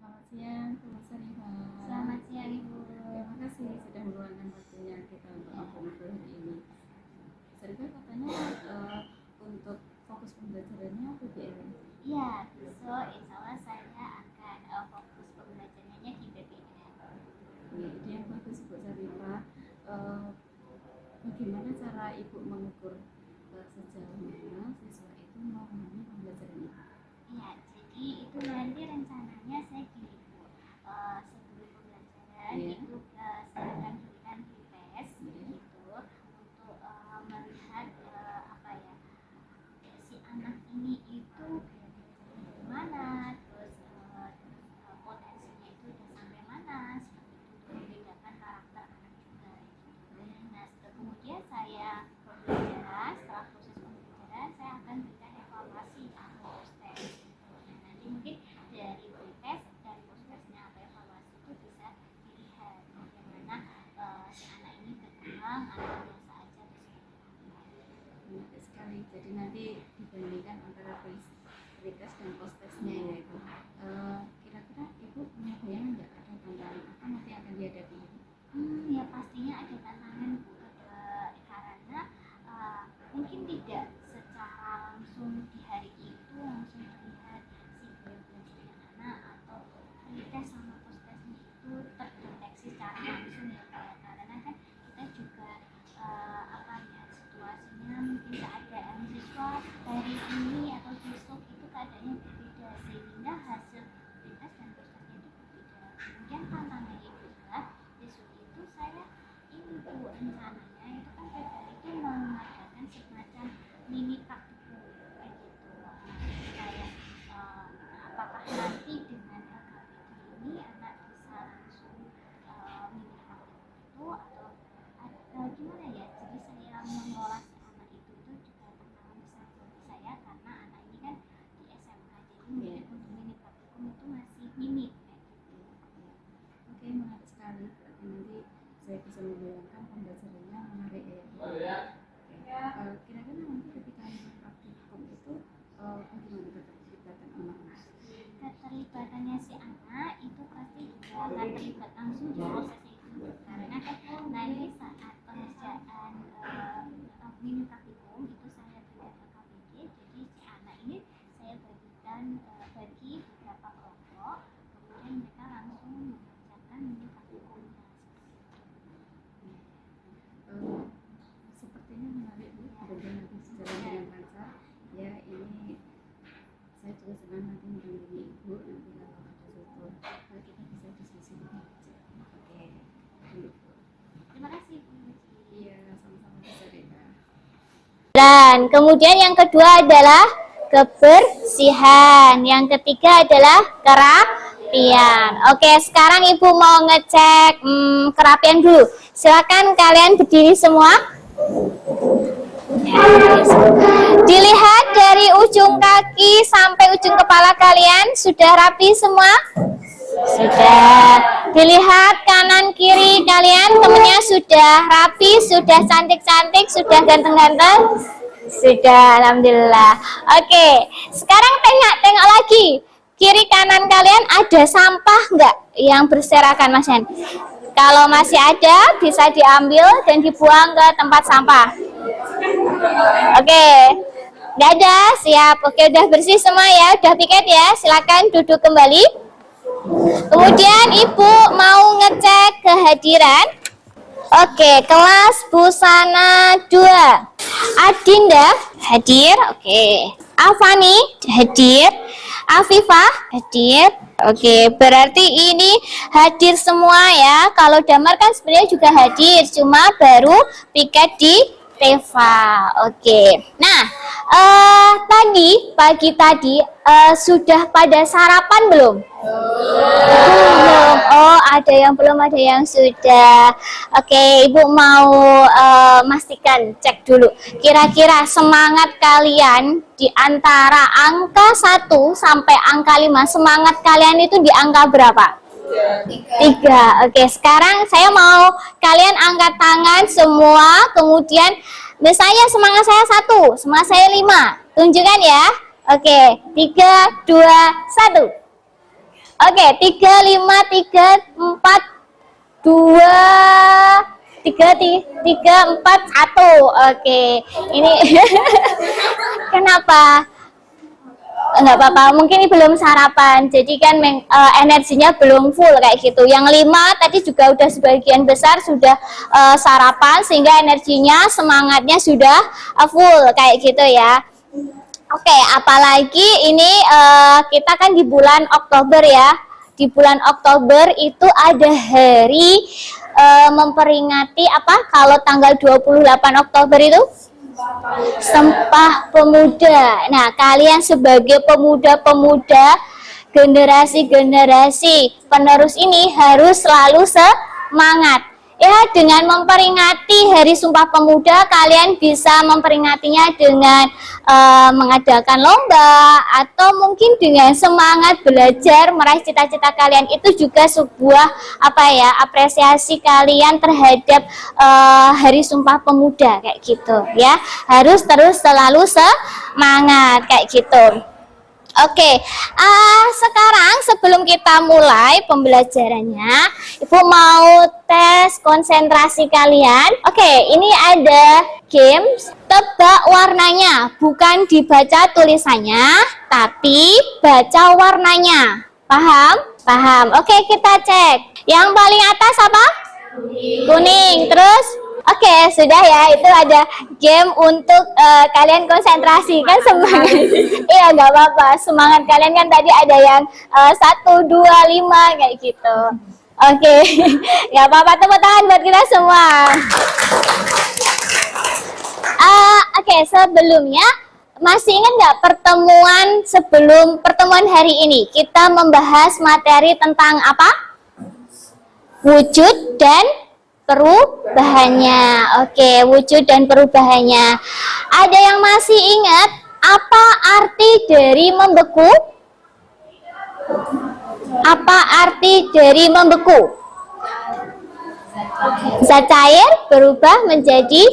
Selamat siang, Bu Sarifah. Selamat siang Ibu. Terima kasih sudah meluangkan waktunya kita untuk ngobrol hari ini. Sarifah katanya untuk fokus pembelajarannya PBL. Iya, besok insya Allah saya akan fokus pembelajarannya di PBL. Ini ide yang bagus Bu Sarifah. Bagaimana cara Ibu mengukur sejauh mana siswa itu memahami pembelajaran ini? Iya, jadi itu nanti rencananya saya gini Bu. Sebelum pembelajaran itu saya akan berikan tes gitu untuk melihat si anak ini itu dari mana, terus potensinya itu udah sampai mana, seperti itu membedakan karakter anak juga gitu. Nah, kemudian saya setelah proses pembelajaran saya akan berikan evaluasi atau post test. Nah, nanti mungkin dari pre-test dan post testnya atau evaluasi itu bisa dilihat bagaimana si anak ini berkembang atau biasa aja Menarik sekali. Jadi nanti dibandingkan antara pre-test dan post testnya ya Ibu. Kira-kira Ibu punya bayangan nggak ada tantangan apa nanti yang akan dihadapi? Ya pastinya ada tantangan Bu, karena mungkin tidak secara langsung di hari itu langsung terlihat si gaya belajarnya anak atau pretest sama post testnya itu terdeteksi secara langsung ya Pak ya. Karena kan kita juga lihat situasinya, mungkin keadaan siswa hari ini atau besok itu keadaannya berbeda sehingga hasil pretest dan post testnya itu berbeda. Kemudian tantangannya juga besok itu saya ini Bu, rencananya itu kan PBL itu mengadakan semacam mini praktikum kayak gitu. Kayak apakah nanti dengan LKPD ini anak bisa langsung mini praktikum itu atau gimana ya? Jadi saya mengelola si anak itu juga tantangan besar bagi saya karena anak ini kan di SMK, jadi mungkin untuk mini praktikum itu masih minim kayak gitu. Oke, menarik sekali. Berarti nanti saya bisa membayangkan pembelajarannya menarik ya. Kira-kira nanti ketika praktikum itu bagaimana keterlibatan anak-anak? Keterlibatannya si anak itu pasti juga nggak terlibat langsung di prosesnya itu, karena kan nanti saat pengerjaan mini praktikum itu saya berikan ke KPD, jadi si anak ini saya bagikan bagi beberapa kelompok, kemudian mereka langsung mengerjakan mini praktikumnya. Sepertinya menarik Bu, mudah-mudahan nanti sejalan dengan lancar. Ya, ini saya juga senang nanti mendampingi Ibu nanti kalau ada sesuatu kita bisa diskusi di meja. Oke, Bu. Terima kasih Bu. Iya, sama-sama Bu Sarifah. Dan kemudian yang kedua adalah kebersihan. Yang ketiga adalah kerapian. Oke, sekarang Ibu mau ngecek kerapian dulu. Silakan kalian berdiri semua. Dilihat dari ujung kaki sampai ujung kepala kalian sudah rapi semua? Sudah. Dilihat kanan kiri kalian temennya sudah rapi, sudah cantik-cantik, sudah ganteng-ganteng? Sudah, alhamdulillah. Oke, sekarang tengok lagi. Kiri kanan kalian ada sampah nggak yang berserakan Mas Hen? Kalau masih ada bisa diambil dan dibuang ke tempat sampah. Oke, nggak ada, siap. Oke, udah bersih semua ya, udah piket ya. Silakan duduk kembali. Kemudian Ibu mau ngecek kehadiran. Oke, kelas busana 2. Adinda hadir. Oke. Afani hadir. Afifah hadir. Oke, berarti ini hadir semua ya. Kalau Damar kan sebenarnya juga hadir, cuma baru piket di Teva. Oke. Nah, pagi tadi sudah pada sarapan belum? Belum. Oh, ada yang belum, ada yang sudah. Oke, Ibu mau pastikan, cek dulu. Kira-kira semangat kalian di antara angka 1 sampai angka 5, semangat kalian itu di angka berapa? 3. Oke, sekarang saya mau kalian angkat tangan semua, kemudian misalnya semangat saya 1, semangat saya 5. Tunjukkan ya. Oke, 3, 2, 1. Oke, 3, 5, 3, 4, 2, 3, 4, 1. Oke, ini kenapa? Enggak apa-apa, mungkin ini belum sarapan, jadi kan energinya belum full kayak gitu. Yang 5 tadi juga udah sebagian besar sudah sarapan, sehingga energinya, semangatnya sudah full kayak gitu ya. Oke, apalagi ini kita kan di bulan Oktober ya. Di bulan Oktober itu ada hari memperingati apa? Kalau tanggal 28 Oktober itu Sumpah Pemuda. Nah, kalian sebagai pemuda-pemuda, generasi-generasi penerus ini harus selalu semangat. Ya, dengan memperingati Hari Sumpah Pemuda, kalian bisa memperingatinya dengan mengadakan lomba, atau mungkin dengan semangat belajar meraih cita-cita kalian. Itu juga sebuah apresiasi kalian terhadap Hari Sumpah Pemuda kayak gitu ya. Harus terus selalu semangat kayak gitu. Oke, sekarang sebelum kita mulai pembelajarannya, Ibu mau tes konsentrasi kalian. Oke, ini ada games tebak warnanya, bukan dibaca tulisannya, tapi baca warnanya. Paham? Paham. Oke, kita cek. Yang paling atas apa? Kuning. Terus? Oke, sudah ya, itu ada game untuk kalian konsentrasi kan, semangat. Iya, nggak apa-apa, semangat kalian kan tadi ada yang 1, 2, 5 kayak gitu. Oke, nggak apa-apa, tepuk tangan buat kita semua. Oke, sebelumnya masih ingat nggak sebelum pertemuan hari ini kita membahas materi tentang apa? Wujud dan perubahannya. Oke, wujud dan perubahannya. Ada yang masih ingat apa arti dari membeku? Apa arti dari membeku? Zat cair berubah menjadi,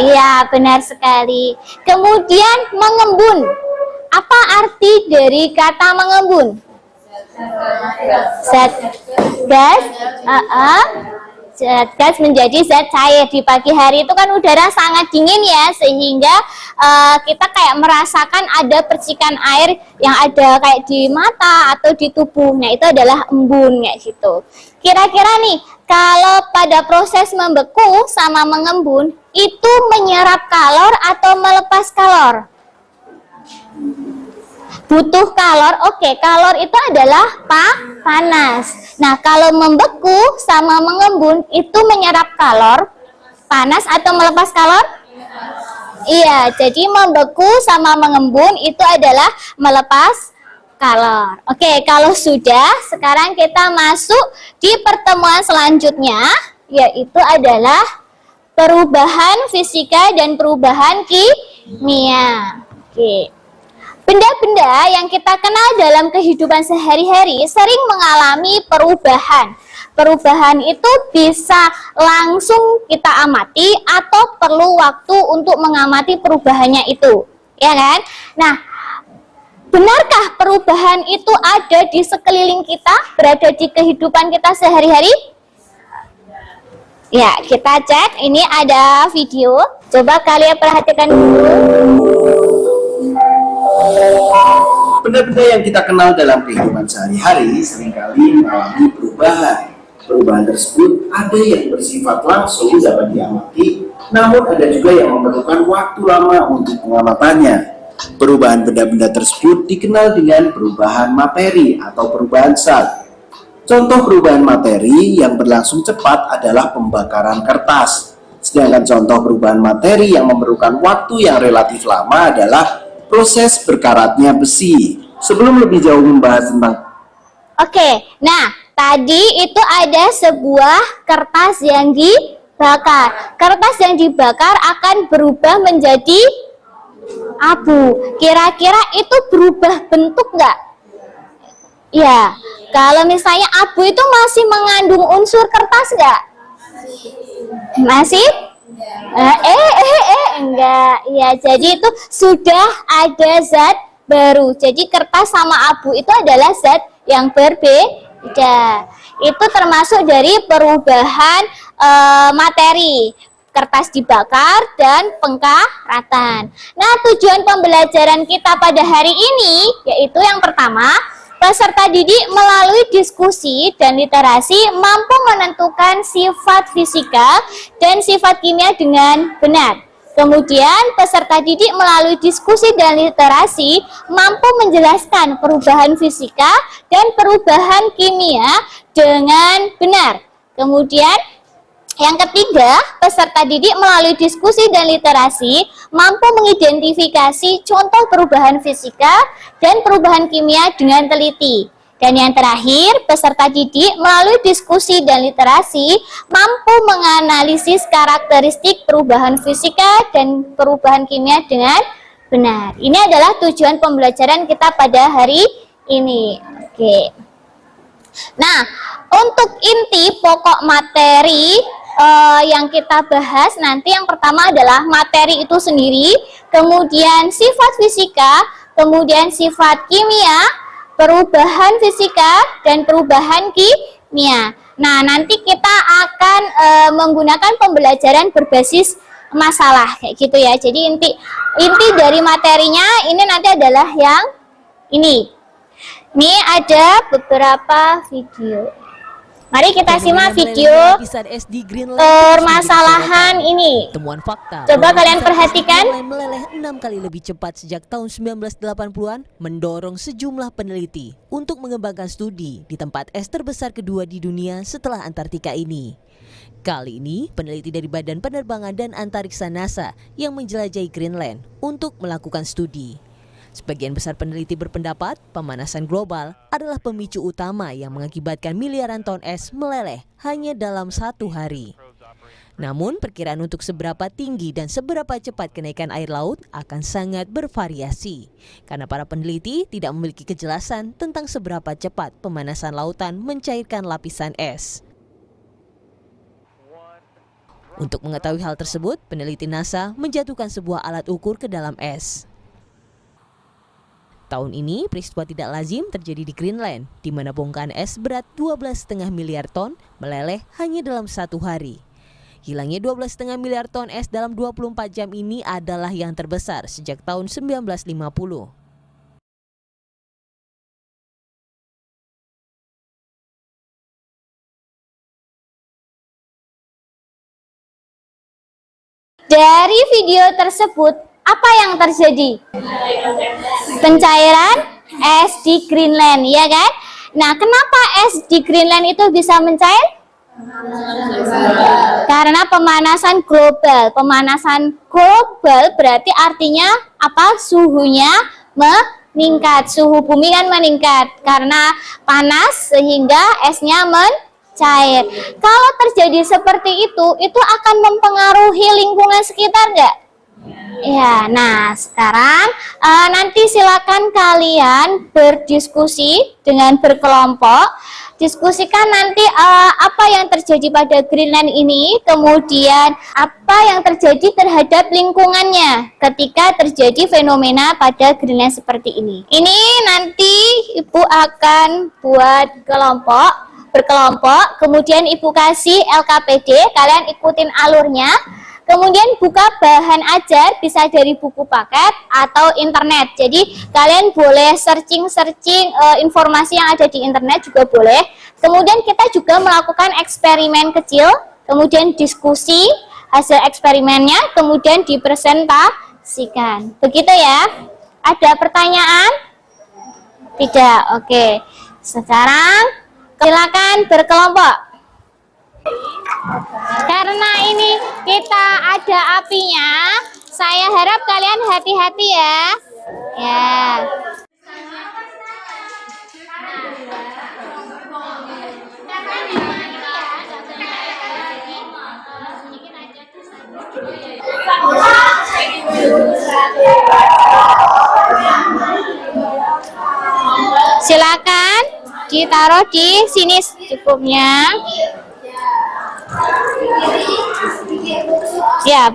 iya benar sekali. Kemudian mengembun. Apa arti dari kata mengembun? Zat gas, zat gas menjadi zat cair. Di pagi hari itu kan udara sangat dingin ya, sehingga kita kayak merasakan ada percikan air yang ada kayak di mata atau di tubuh. Nah, itu adalah embun kayak gitu. Kira-kira nih, kalau pada proses membeku sama mengembun, itu menyerap kalor atau melepas kalor? Butuh kalor. Oke, kalor itu adalah panas. Nah, kalau membeku sama mengembun itu menyerap kalor, panas atau melepas kalor? Iya, jadi membeku sama mengembun itu adalah melepas kalor. Oke, kalau sudah, sekarang kita masuk di pertemuan selanjutnya, yaitu adalah perubahan fisika dan perubahan kimia. Oke. Benda-benda yang kita kenal dalam kehidupan sehari-hari sering mengalami perubahan. Perubahan itu bisa langsung kita amati atau perlu waktu untuk mengamati perubahannya itu, ya kan? Nah, benarkah perubahan itu ada di sekeliling kita, berada di kehidupan kita sehari-hari? Ya, kita cek. Ini ada video. Coba kalian perhatikan dulu. Benda-benda yang kita kenal dalam kehidupan sehari-hari seringkali mengalami perubahan. Perubahan tersebut ada yang bersifat langsung dapat diamati, namun ada juga yang memerlukan waktu lama untuk pengamatannya. Perubahan benda-benda tersebut dikenal dengan perubahan materi atau perubahan zat. Contoh perubahan materi yang berlangsung cepat adalah pembakaran kertas. Sedangkan contoh perubahan materi yang memerlukan waktu yang relatif lama adalah proses berkaratnya besi. Sebelum lebih jauh membahas tentang nah tadi itu ada sebuah kertas yang dibakar. Kertas yang dibakar akan berubah menjadi abu. Kira-kira itu berubah bentuk nggak? Ya, kalau misalnya abu itu masih mengandung unsur kertas nggak? Masih? Enggak. Ya, jadi itu sudah ada zat baru. Jadi kertas sama abu itu adalah zat yang berbeda. Itu termasuk dari perubahan materi, kertas dibakar dan pengkaratan. Nah, tujuan pembelajaran kita pada hari ini yaitu yang pertama, peserta didik melalui diskusi dan literasi mampu menentukan sifat fisika dan sifat kimia dengan benar. Kemudian, peserta didik melalui diskusi dan literasi mampu menjelaskan perubahan fisika dan perubahan kimia dengan benar. Kemudian, yang ketiga, peserta didik melalui diskusi dan literasi mampu mengidentifikasi contoh perubahan fisika dan perubahan kimia dengan teliti. Dan yang terakhir, peserta didik melalui diskusi dan literasi mampu menganalisis karakteristik perubahan fisika dan perubahan kimia dengan benar. Ini adalah tujuan pembelajaran kita pada hari ini. Oke. Nah, untuk inti pokok materi yang kita bahas nanti, yang pertama adalah materi itu sendiri, kemudian sifat fisika, kemudian sifat kimia, perubahan fisika, dan perubahan kimia. Nah, nanti kita akan menggunakan pembelajaran berbasis masalah kayak gitu ya. Jadi inti dari materinya ini nanti adalah yang ini. Ini ada beberapa video. Mari kita simak video permasalahan ini. Temuan fakta. Coba kalian perhatikan. Meleleh 6 kali lebih cepat sejak tahun 1980-an mendorong sejumlah peneliti untuk mengembangkan studi di tempat es terbesar kedua di dunia setelah Antartika ini. Kali ini, peneliti dari Badan Penerbangan dan Antariksa NASA yang menjelajahi Greenland untuk melakukan studi. Sebagian besar peneliti berpendapat pemanasan global adalah pemicu utama yang mengakibatkan miliaran ton es meleleh hanya dalam 1 hari. Namun, perkiraan untuk seberapa tinggi dan seberapa cepat kenaikan air laut akan sangat bervariasi, karena para peneliti tidak memiliki kejelasan tentang seberapa cepat pemanasan lautan mencairkan lapisan es. Untuk mengetahui hal tersebut, peneliti NASA menjatuhkan sebuah alat ukur ke dalam es. Tahun ini, peristiwa tidak lazim terjadi di Greenland, di mana bongkahan es berat 12,5 miliar ton meleleh hanya dalam 1 hari. Hilangnya 12,5 miliar ton es dalam 24 jam ini adalah yang terbesar sejak tahun 1950. Dari video tersebut, apa yang terjadi? Pencairan es di Greenland, ya kan? Nah, kenapa es di Greenland itu bisa mencair? Karena pemanasan global. Pemanasan global berarti artinya apa? Suhunya meningkat. Suhu bumi kan meningkat karena panas sehingga esnya mencair. Kalau terjadi seperti itu akan mempengaruhi lingkungan sekitar nggak? Ya, nah sekarang nanti silakan kalian berdiskusi dengan berkelompok. Diskusikan nanti apa yang terjadi pada Greenland ini, kemudian apa yang terjadi terhadap lingkungannya ketika terjadi fenomena pada Greenland seperti ini. Ini nanti Ibu akan buat berkelompok, kemudian Ibu kasih LKPD, kalian ikutin alurnya. Kemudian buka bahan ajar, bisa dari buku paket atau internet. Jadi kalian boleh searching informasi yang ada di internet juga boleh. Kemudian kita juga melakukan eksperimen kecil, kemudian diskusi hasil eksperimennya, kemudian dipresentasikan. Begitu ya? Ada pertanyaan? Tidak. Oke. Sekarang silakan berkelompok. Karena ini kita ada apinya, saya harap kalian hati-hati ya. Ya. Silakan ditaruh di sini cukupnya. Siap.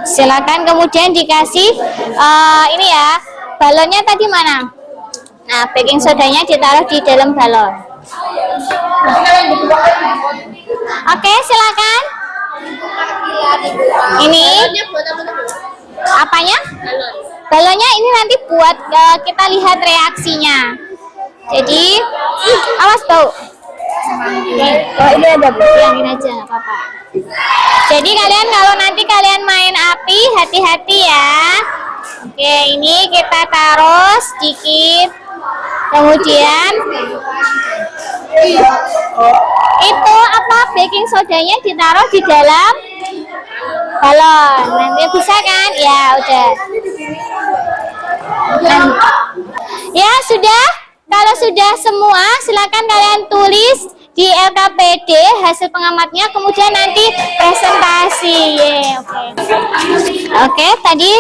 Silakan kemudian dikasih ini ya, balonnya tadi mana? Nah, baking sodanya ditaruh di dalam balon. Oke, silakan. Ini apanya? Balonnya ini nanti buat kita lihat reaksinya. Jadi, awas bau. Oh, ini ada bau, yang ini aja, nggak apa-apa. Jadi kalian kalau nanti kalian main api, hati-hati ya. Oke, ini kita taruh sedikit. Kemudian itu baking sodanya ditaruh di dalam balon. Nanti bisa kan? Ya udah. Ya sudah. Kalau sudah semua, silakan kalian tulis di LKPD hasil pengamatnya. Kemudian nanti presentasi. Oke. Tadi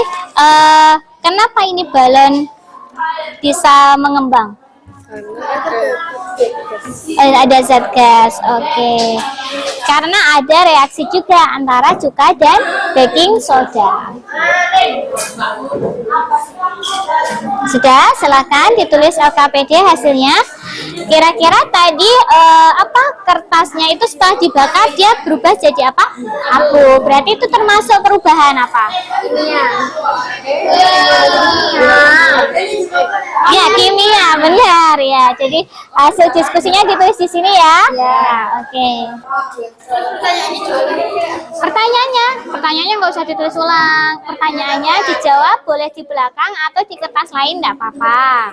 kenapa ini balon bisa mengembang? Ada zat gas. Oke. Karena ada reaksi juga antara cuka dan baking soda. Sudah, silakan ditulis LKPD hasilnya. Kira-kira tadi kertasnya itu setelah dibakar dia berubah jadi apa? Abu. Berarti itu termasuk perubahan apa? Ya, kimia, benar ya. Jadi hasil diskusinya ditulis di sini ya. Oke. Pertanyaannya nggak usah ditulis ulang. Pertanyaannya dijawab boleh di belakang atau di kertas lain, nggak apa-apa.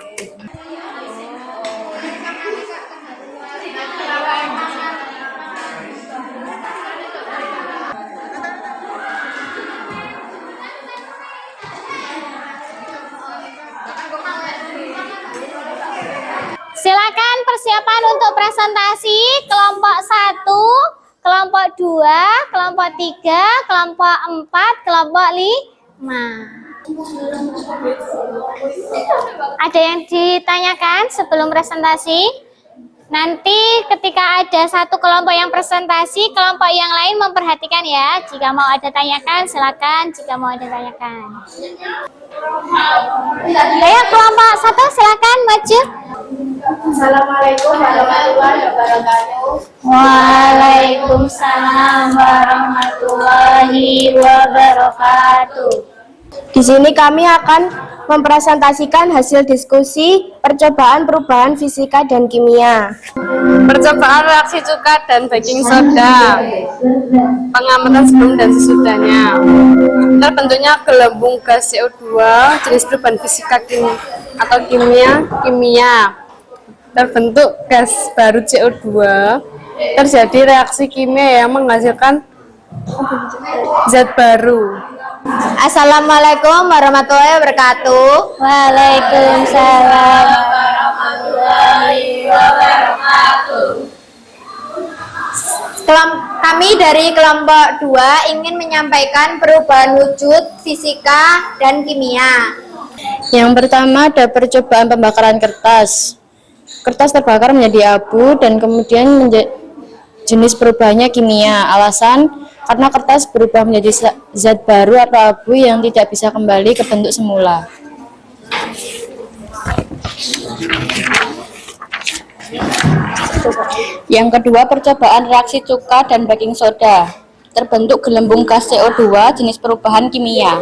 Silakan persiapan untuk presentasi kelompok 1, kelompok 2, kelompok 3, kelompok 4, kelompok 5. Ada yang ditanyakan sebelum presentasi? Nanti ketika ada satu kelompok yang presentasi, kelompok yang lain memperhatikan ya. Jika mau ada tanyakan, silakan. Jika mau ada tanyakan. Ayo kelompok 1 silakan maju. Assalamualaikum warahmatullahi wabarakatuh. Waalaikumsalam warahmatullahi wabarakatuh. Di sini kami akan mempresentasikan hasil diskusi percobaan perubahan fisika dan kimia. Percobaan reaksi cuka dan baking soda. Pengamatan sebelum dan sesudahnya. Terbentuknya gelembung gas CO2 jenis perubahan fisika atau kimia. Terbentuk gas baru CO2. Terjadi reaksi kimia yang menghasilkan zat baru. Assalamualaikum warahmatullahi wabarakatuh. Waalaikumsalam. Kami dari kelompok 2 ingin menyampaikan perubahan wujud fisika dan kimia. Yang pertama ada percobaan pembakaran kertas. Kertas terbakar menjadi abu dan kemudian jenis perubahannya kimia. Alasan karena kertas berubah menjadi zat baru atau abu yang tidak bisa kembali ke bentuk semula. Yang kedua, percobaan reaksi cuka dan baking soda. Terbentuk gelembung gas CO2 jenis perubahan kimia.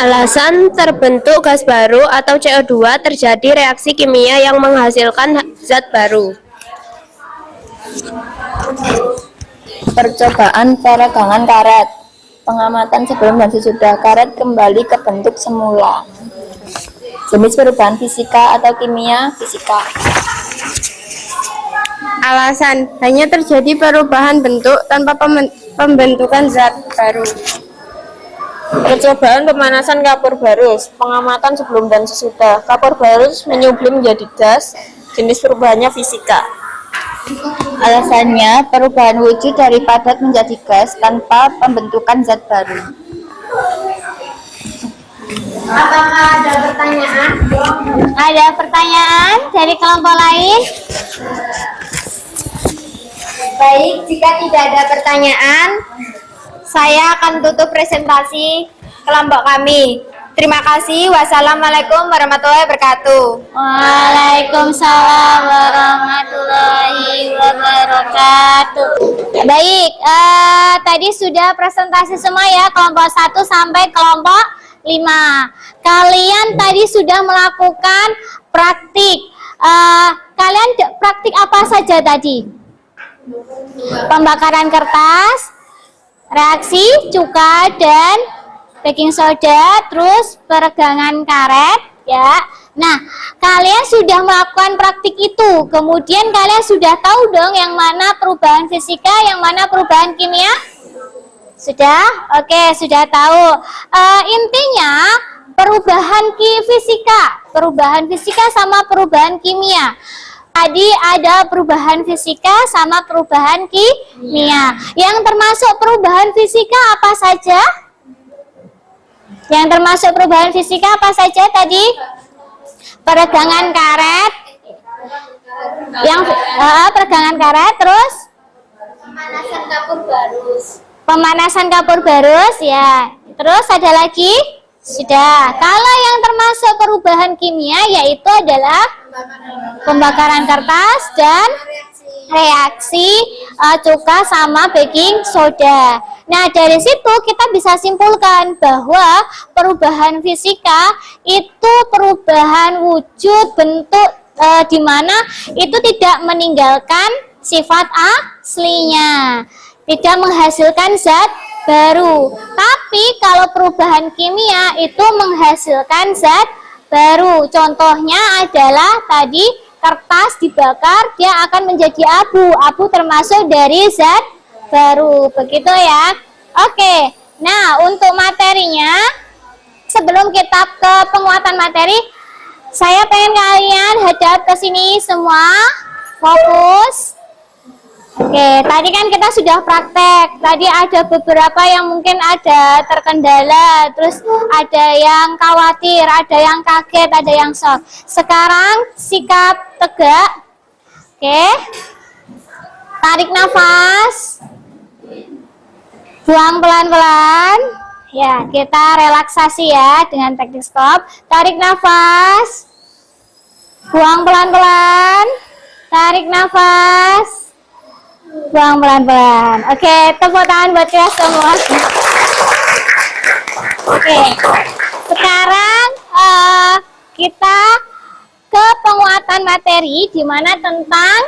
Alasan terbentuk gas baru atau CO2 terjadi reaksi kimia yang menghasilkan zat baru. Percobaan peregangan karet. Pengamatan sebelum dan sesudah karet kembali ke bentuk semula. Jenis perubahan fisika atau kimia, fisika. Alasan hanya terjadi perubahan bentuk tanpa pembentukan zat baru. Percobaan pemanasan kapur barus. Pengamatan sebelum dan sesudah. Kapur barus menyublim menjadi gas. Jenis perubahannya fisika. Alasannya perubahan wujud dari padat menjadi gas tanpa pembentukan zat baru. Apakah ada pertanyaan? Ada pertanyaan dari kelompok lain? Baik, jika tidak ada pertanyaan, saya akan tutup presentasi kelompok kami. Terima kasih. Wassalamualaikum warahmatullahi wabarakatuh. Waalaikumsalam warahmatullahi wabarakatuh. Baik, tadi sudah presentasi semua ya, kelompok 1 sampai kelompok 5. Kalian tadi sudah melakukan praktik. Kalian praktik apa saja tadi? Pembakaran kertas, reaksi cuka dan baking soda, terus peregangan karet ya. Nah, kalian sudah melakukan praktik itu. Kemudian kalian sudah tahu dong yang mana perubahan fisika, yang mana perubahan kimia? Sudah? Oke, sudah tahu. Intinya perubahan fisika sama perubahan kimia. Tadi ada perubahan fisika sama perubahan kimia. Yang termasuk perubahan fisika apa saja? Yang termasuk perubahan fisika apa saja tadi? Peregangan karet. Peregangan karet, terus pemanasan kapur barus ya. Terus ada lagi? Sudah. Kalau yang termasuk perubahan kimia yaitu adalah pembakaran kertas dan reaksi cuka sama baking soda. Nah, dari situ kita bisa simpulkan bahwa perubahan fisika itu perubahan wujud bentuk di mana itu tidak meninggalkan sifat aslinya, tidak menghasilkan zat baru. Tapi kalau perubahan kimia itu menghasilkan zat baru. Contohnya adalah tadi kertas dibakar, dia akan menjadi abu. Abu termasuk dari zat baru, begitu ya. Oke, nah untuk materinya, sebelum kita ke penguatan materi, saya pengen kalian hadap ke sini semua, fokus. Oke, tadi kan kita sudah praktek. Tadi ada beberapa yang mungkin ada terkendala, terus ada yang khawatir, ada yang kaget, ada yang shock. Sekarang sikap tegak. Oke, tarik nafas, buang pelan-pelan. Ya, kita relaksasi ya dengan teknik stop. Tarik nafas, buang pelan-pelan. Tarik nafas, buang pelan-pelan. Oke, tepuk tangan buat kita semua. Oke, sekarang kita ke penguatan materi, di mana tentang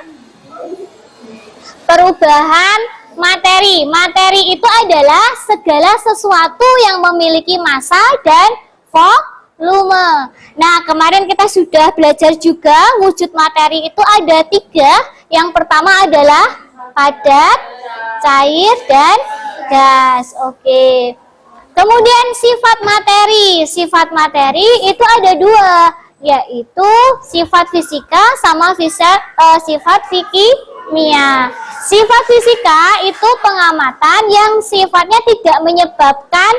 perubahan materi. Materi itu adalah segala sesuatu yang memiliki massa dan volume. Nah, kemarin kita sudah belajar juga wujud materi itu ada 3. Yang pertama adalah padat, cair, dan gas. Oke. Kemudian sifat materi. Sifat materi itu ada 2, yaitu sifat fisika sama sifat kimia. Sifat fisika itu pengamatan yang sifatnya tidak menyebabkan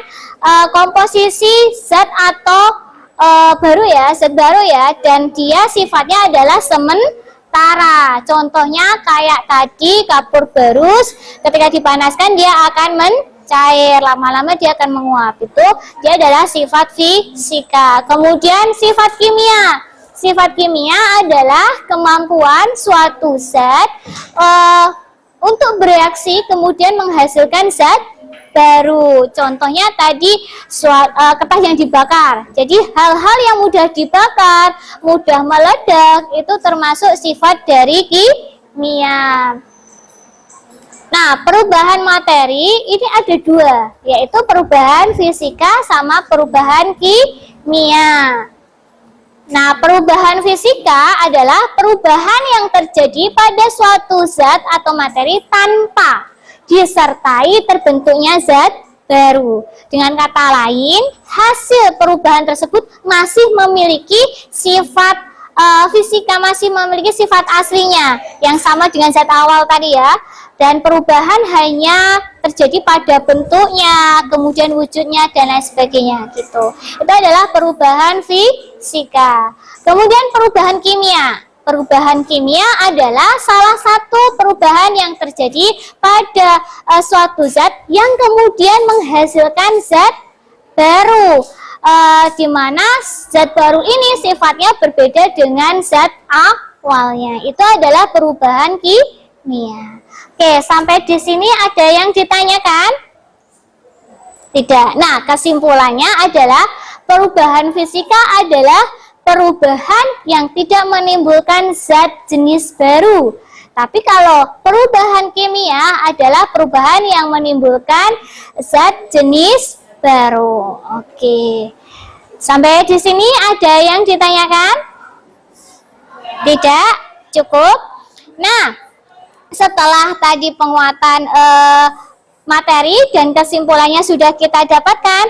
komposisi zat atau zat baru ya, dan dia sifatnya adalah sementara. Contohnya kayak tadi kapur barus, ketika dipanaskan dia akan mencair, lama-lama dia akan menguap. Itu dia adalah sifat fisika. Kemudian sifat kimia. Sifat kimia adalah kemampuan suatu zat untuk bereaksi kemudian menghasilkan zat baru. Contohnya tadi kertas yang dibakar. Jadi hal-hal yang mudah dibakar, mudah meledak itu termasuk sifat dari kimia. Nah, perubahan materi ini ada 2, yaitu perubahan fisika sama perubahan kimia. Nah, perubahan fisika adalah perubahan yang terjadi pada suatu zat atau materi tanpa disertai terbentuknya zat baru. Dengan kata lain, hasil perubahan tersebut masih memiliki sifat fisika, masih memiliki sifat aslinya yang sama dengan zat awal tadi ya. Dan perubahan hanya terjadi pada bentuknya, kemudian wujudnya, dan lain sebagainya gitu. Itu adalah perubahan fisika. Kemudian perubahan kimia. Perubahan kimia adalah salah satu perubahan yang terjadi pada suatu zat yang kemudian menghasilkan zat baru. di mana zat baru ini sifatnya berbeda dengan zat awalnya. Itu adalah perubahan kimia. Oke, sampai di sini ada yang ditanyakan? Tidak. Nah, kesimpulannya adalah perubahan fisika adalah perubahan yang tidak menimbulkan zat jenis baru. Tapi kalau perubahan kimia adalah perubahan yang menimbulkan zat jenis baru. Oke. Sampai di sini ada yang ditanyakan? Tidak? Cukup? Nah, setelah tadi penguatan materi dan kesimpulannya sudah kita dapatkan,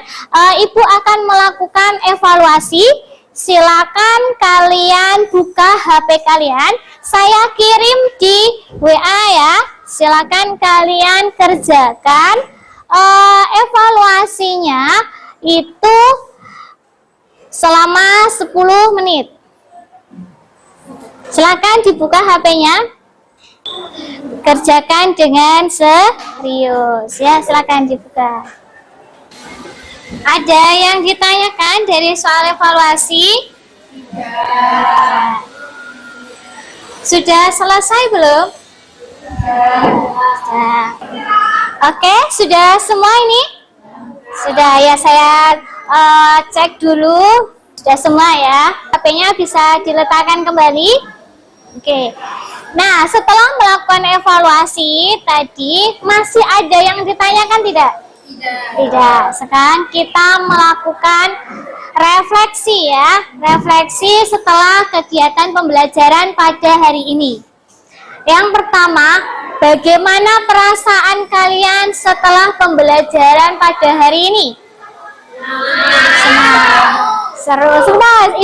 Ibu akan melakukan evaluasi. Silakan kalian buka HP kalian, saya kirim di WA ya. Silakan kalian kerjakan evaluasinya itu selama 10 menit. Silakan dibuka HP-nya. Kerjakan dengan serius ya, silakan dibuka. Ada yang ditanyakan dari soal evaluasi? Tidak. Sudah selesai belum? Sudah. Oke, sudah semua ini? Sudah ya, saya cek dulu. Sudah semua ya. HP-nya bisa diletakkan kembali. Oke. Nah, setelah melakukan evaluasi tadi, masih ada yang ditanyakan tidak? Tidak. Sekarang kita melakukan refleksi ya. Refleksi setelah kegiatan pembelajaran pada hari ini. Yang pertama, bagaimana perasaan kalian setelah pembelajaran pada hari ini? Senang. Seru. Sebentar,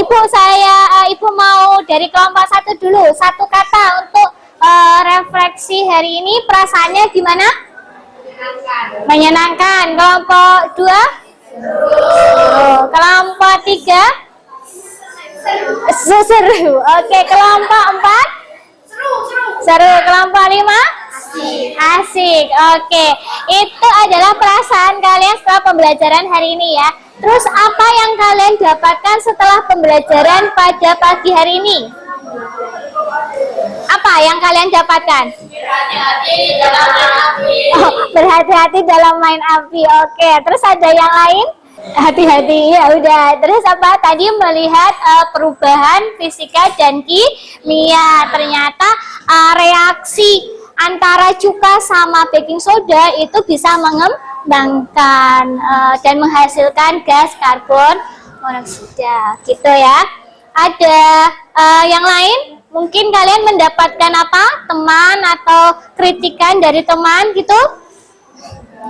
Ibu mau dari kelompok 1 dulu. Satu kata untuk refleksi hari ini, perasaannya gimana? Menyenangkan. Kelompok 2? Seru. Kelompok 3? Seru. Oke, kelompok 4? Seru. Kelompok 5? Asik. Oke, itu adalah perasaan kalian setelah pembelajaran hari ini ya. Terus apa yang kalian dapatkan setelah pembelajaran pada pagi hari ini? Apa yang kalian dapatkan? Berhati-hati dalam main api. Oke, terus ada yang lain? Hati-hati, ya udah. Terus apa? Tadi melihat perubahan fisika dan kimia. Ternyata reaksi antara cuka sama baking soda itu bisa mengembangkan dan menghasilkan gas karbon monoksida. Gitu ya. Ada yang lain? Mungkin kalian mendapatkan apa? Teman atau kritikan dari teman gitu?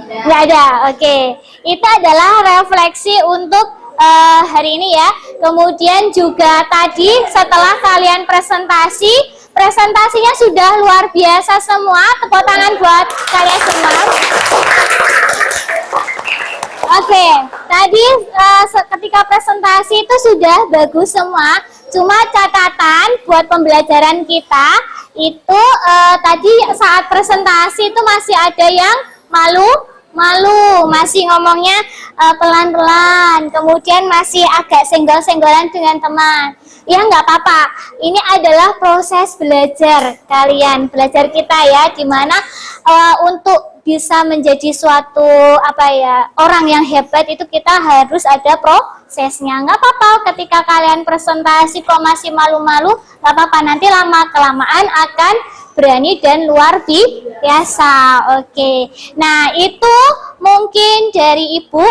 Nggak ada. Oke. Itu adalah refleksi untuk hari ini ya. Kemudian juga tadi setelah kalian presentasinya sudah luar biasa semua. Tepuk tangan buat kalian semua. Oke, tadi ketika presentasi itu sudah bagus semua. Cuma catatan buat pembelajaran kita itu tadi saat presentasi itu masih ada yang malu, masih ngomongnya pelan-pelan, kemudian masih agak senggol-senggolan dengan teman. Ya nggak apa-apa, ini adalah proses belajar kalian, belajar kita ya, dimana untuk bisa menjadi suatu orang yang hebat itu kita harus ada prosesnya. Nggak apa-apa ketika kalian presentasi kok masih malu-malu, nggak apa-apa, nanti lama-kelamaan akan berani dan luar biasa. Oke. Nah, itu mungkin dari Ibu.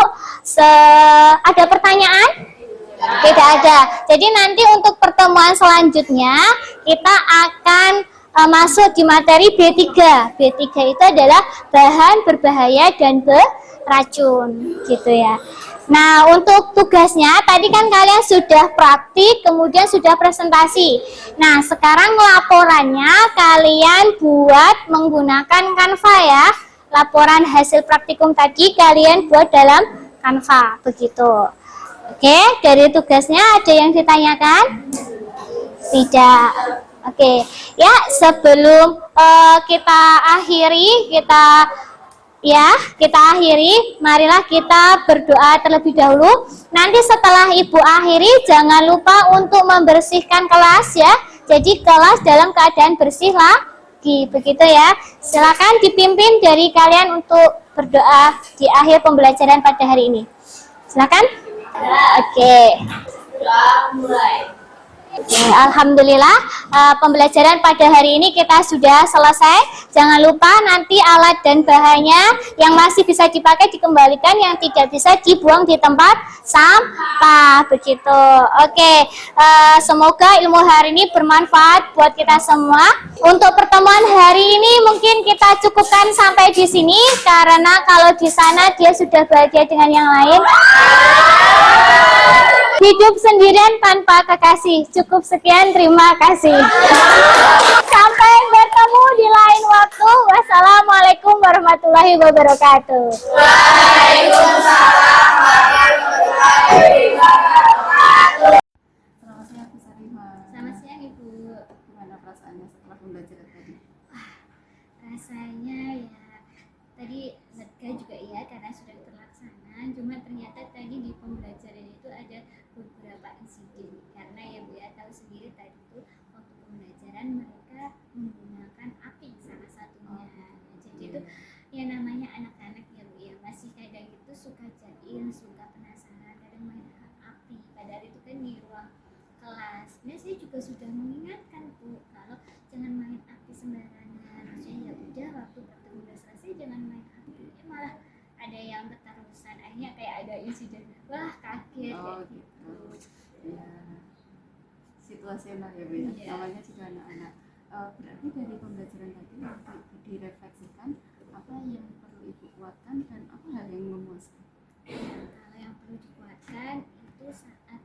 Ada pertanyaan? Tidak ada. Jadi nanti untuk pertemuan selanjutnya kita akan masuk di materi B3. B3 itu adalah bahan berbahaya dan beracun, gitu ya. Nah, untuk tugasnya tadi kan kalian sudah praktik, kemudian sudah presentasi. Nah, sekarang laporannya kalian buat menggunakan Canva ya. Laporan hasil praktikum tadi kalian buat dalam Canva, begitu. Oke, dari tugasnya ada yang ditanyakan? Tidak. Oke, ya sebelum kita akhiri, kita Ya, kita akhiri. Marilah kita berdoa terlebih dahulu. Nanti setelah Ibu akhiri, jangan lupa untuk membersihkan kelas ya. Jadi kelas dalam keadaan bersih lagi, begitu ya. Silakan dipimpin dari kalian untuk berdoa di akhir pembelajaran pada hari ini. Silakan. Oke. Oke, alhamdulillah pembelajaran pada hari ini kita sudah selesai. Jangan lupa nanti alat dan bahannya yang masih bisa dipakai dikembalikan, yang tidak bisa dibuang di tempat sampah, begitu. Oke, semoga ilmu hari ini bermanfaat buat kita semua. Untuk pertemuan hari ini mungkin kita cukupkan sampai di sini, karena kalau di sana dia sudah bahagia dengan yang lain. Hidup sendirian tanpa kekasih. Cukup sekian, terima kasih. Sampai bertemu di lain waktu. Wassalamualaikum warahmatullahi wabarakatuh. Selamat siang, Bu Sarima. Selamat siang Ibu. Gimana perasaannya setelah pembelajaran tadi? Rasanya ya tadi lega juga ya karena sudah terlaksana. Cuma ternyata tadi di pembelajaran itu ada beberapa insiden, karena ya Bu ya tahu sendiri tadi itu waktu pembelajaran mereka menggunakan api salah satunya. Jadi itu ya namanya anak-anak ya Bu ya, masih kadang itu suka jahil, suka penasaran, kadang main api. Padahal itu kan di ruang kelas. Nah, saya juga sudah mengingatkan Bu kalau jangan main api sembarangan. Maksudnya ya udah waktu pertemuan udah selesai jangan main api. Malah ada yang ketarusan, akhirnya kayak ada insiden. Wah, kaget Oh kayak gitu. Ya, situasional ya Bu ya. Iya. Namanya juga anak-anak. Berarti dari pembelajaran tadi waktu direfleksikan apa yang perlu Ibu kuatkan dan apa hal yang memuaskan? Kalau yang perlu dikuatkan itu saat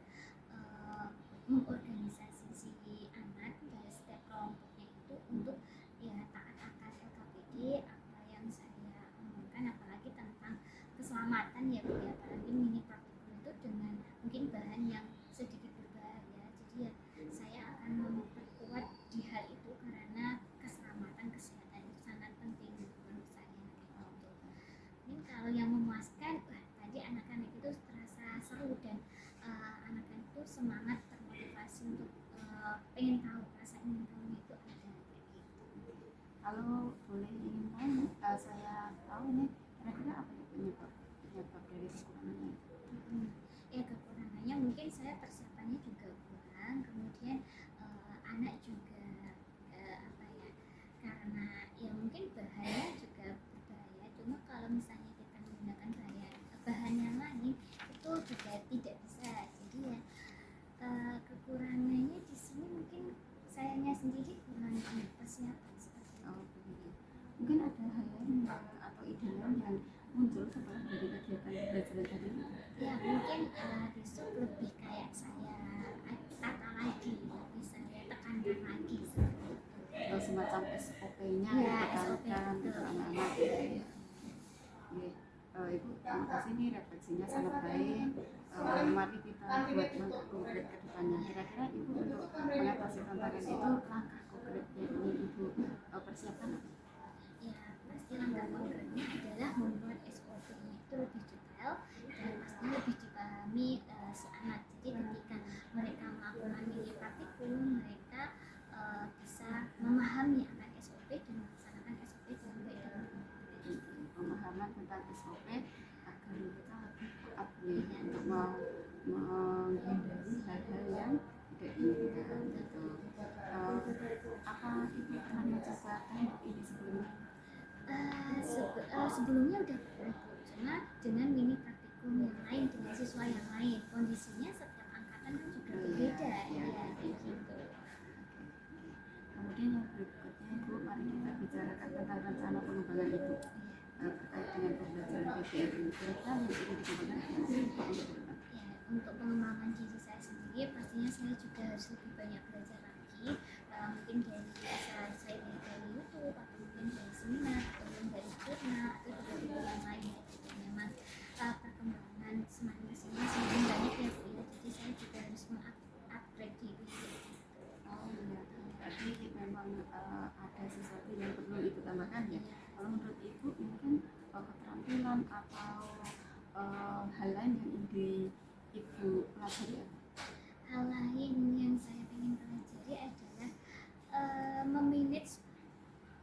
mengorganisasi si anak dari setiap kelompoknya itu untuk ya taat akan LKPD apa yang saya omongkan, apalagi tentang keselamatan ya Bu ya, apalagi mini praktikum itu dengan mungkin bahan yang sedikit berbahaya. Jadi ya saya akan memperkuat di hal itu karena keselamatan kesehatan itu sangat penting menurut saya gitu. Ini kalau yang memuaskan, wah tadi anak-anak itu terasa seru dan anak-anak itu semangat, termotivasi untuk pengen tahu, rasa ingin tahu itu ada kayak gitu. Kalau boleh ingin tahu, saya tahu nih kira-kira apa ya penyebab dari kekurangannya? Ya kekurangannya mungkin saya persiapannya juga kurang, kemudian anak juga apa ya, karena ya mungkin bahannya juga berbahaya. Cuma kalau misalnya kita menggunakan bahan yang lain itu juga tidak bisa. Jadi ya kekurangannya di sini mungkin sayanya sendiri kurang persiapan seperti itu. Oh begini. Mungkin ada hal lain atau ide lain yang muncul setelah dari kegiatan pembelajaran tadi? Ya mungkin besok lebih kayak saya tata lagi, lebih saya tekankan lagi seperti itu. Atau semacam SOP-nya Ya, ditekankan SOP, ke anak-anak gitu ya. Oke. Ibu, terima kasih nih refleksinya sangat baik. Mari kita buat langkah konkret ke depannya. Kira-kira Ibu untuk mengatasi tantangan itu langkah konkret yang ingin Ibu persiapkan apa? Ya pasti langkah konkretnya adalah membuat SOP-nya itu lebih detail dan pasti lebih dipahami si anak. Jadi ketika mereka melakukan mini praktikum, mereka bisa memahami akan SOP dan melaksanakan SOP dengan baik dan benar. Pemahaman tentang SOP agar mereka lebih taat untuk menghindari hal-hal yang tidak diinginkan gitu. Apa Ibu pernah mencoba teknik ini sebelumnya? Sebelumnya udah pernah, cuma dengan mini praktikum yang lain dengan siswa yang lain. Kondisinya setiap angkatan kan juga berbeda ya kayak gitu. Kemudian yang berikutnya Ibu, mari kita bicarakan tentang rencana pengembangan Ibu terkait dengan pembelajaran PPR ini. Kira-kira yang ingin dikembangkan apa sih untuk depan? Ya, untuk pengembangan diri saya sendiri pastinya saya juga harus lebih banyak belajar lagi, mungkin dari saya dari YouTube atau mungkin dari seminar atau mungkin dari jurnal atau juga buku yang lain gitu. Memang perkembangan semakin kesini semakin banyak ya Bu ya, jadi saya juga harus mengupgrade diri gitu. Oh iya, berarti memang ada sesuatu yang perlu Ibu tambahkan ya. Kalau menurut Ibu mungkin hal lain yang ingin Ibu pelajari apa? Hal lain yang saya ingin pelajari adalah memanage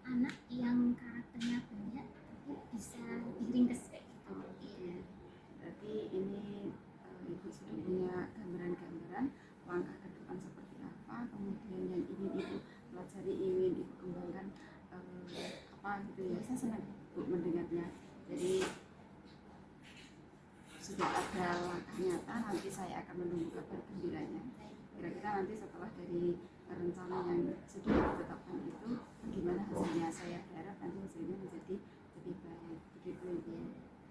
anak yang karakternya banyak tapi bisa lebih ringkas kayak gitu. Iya. Berarti ini Ibu sudah punya gambaran-gambaran langkah ke depan seperti apa, kemudian yang ingin Ibu pelajari, ingin Ibu kembangkan apa gitu ya. Saya senang Bu mendengarnya. Jadi sudah ada langkah nyata, nanti saya akan menunggu kabar gembiranya. Kira-kira nanti setelah dari rencana yang sudah ditetapkan itu bagaimana hasilnya, saya berharap nanti hasilnya menjadi lebih baik begitu Ibu.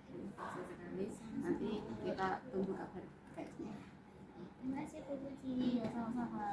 Terima kasih sekali, nanti kita tunggu kabar terkaitnya. Terima kasih Bu Puji. Iya, sama-sama.